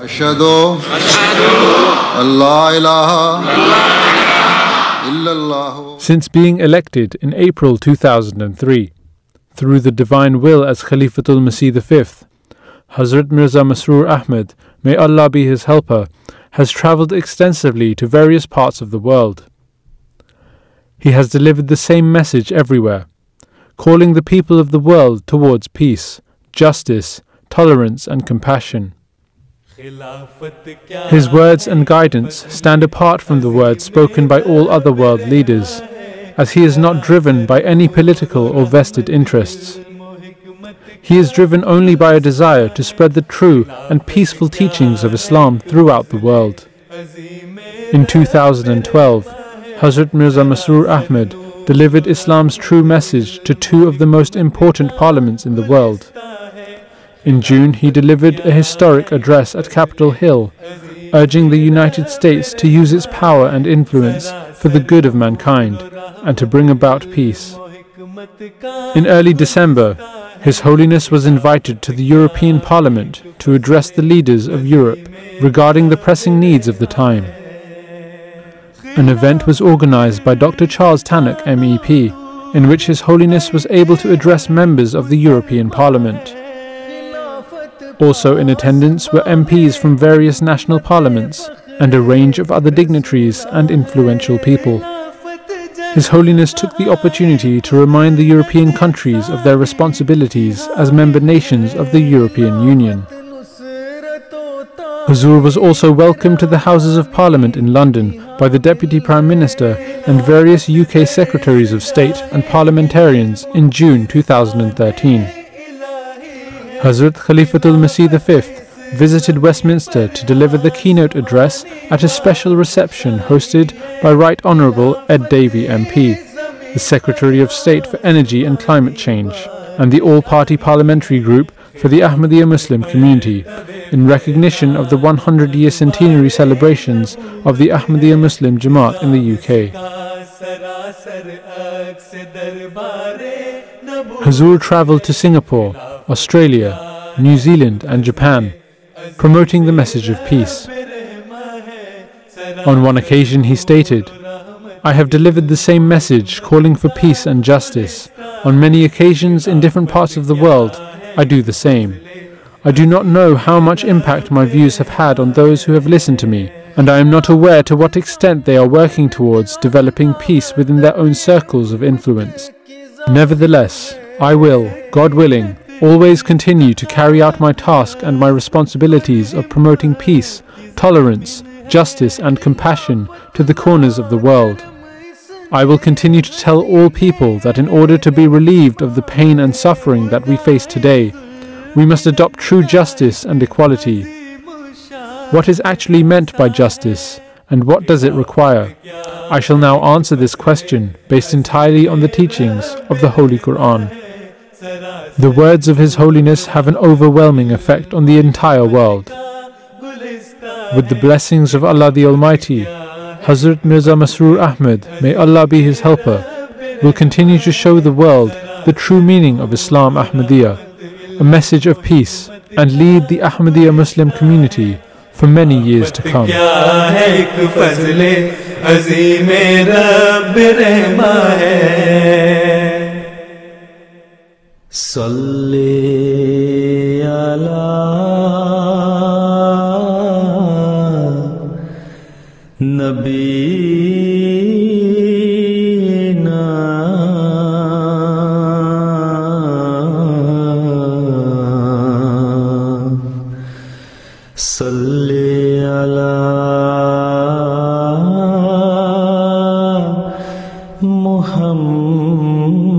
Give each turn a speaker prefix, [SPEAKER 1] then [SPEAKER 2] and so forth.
[SPEAKER 1] Ashhadu an la ilaha illallah.
[SPEAKER 2] Since being elected in April 2003, through the divine will as Khalifatul Masih V, Hazrat Mirza Masroor Ahmad, may Allah be his helper, has travelled extensively to various parts of the world. He has delivered the same message everywhere, calling the people of the world towards peace, justice, tolerance and compassion. His words and guidance stand apart from the words spoken by all other world leaders, as he is not driven by any political or vested interests. He is driven only by a desire to spread the true and peaceful teachings of Islam throughout the world. In 2012, Hazrat Mirza Masroor Ahmad delivered Islam's true message to two of the most important parliaments in the world. In June, he delivered a historic address at Capitol Hill, urging the United States to use its power and influence for the good of mankind and to bring about peace. In early December, His Holiness was invited to the European Parliament to address the leaders of Europe regarding the pressing needs of the time. An event was organized by Dr. Charles Tannock, MEP, in which His Holiness was able to address members of the European Parliament. Also in attendance were MPs from various national parliaments and a range of other dignitaries and influential people. His Holiness took the opportunity to remind the European countries of their responsibilities as member nations of the European Union. Huzur was also welcomed to the Houses of Parliament in London by the Deputy Prime Minister and various UK Secretaries of State and parliamentarians in June 2013. Hazrat Khalifatul Masih V visited Westminster to deliver the keynote address at a special reception hosted by Right Honourable Ed Davey MP, the Secretary of State for Energy and Climate Change, and the all-party parliamentary group for the Ahmadiyya Muslim community, in recognition of the 100-year centenary celebrations of the Ahmadiyya Muslim Jamaat in the UK. Huzur travelled to Singapore, Australia, New Zealand and Japan, promoting the message of peace. On one occasion he stated, "I have delivered the same message calling for peace and justice. On many occasions in different parts of the world, I do the same. I do not know how much impact my views have had on those who have listened to me, and I am not aware to what extent they are working towards developing peace within their own circles of influence. Nevertheless, I will, God willing, always continue to carry out my task and my responsibilities of promoting peace, tolerance, justice and compassion to the corners of the world. I will continue to tell all people that in order to be relieved of the pain and suffering that we face today, we must adopt true justice and equality. What is actually meant by justice, and what does it require? I shall now answer this question based entirely on the teachings of the Holy Quran. The words of His Holiness have an overwhelming effect on the entire world. With the blessings of Allah the Almighty, Hazrat Mirza Masroor Ahmad, may Allah be his helper, will continue to show the world the true meaning of Islam Ahmadiyya, a message of peace, and lead the Ahmadiyya Muslim community for many years to come.
[SPEAKER 3] Salli ala Nabina Salli ala Muhammad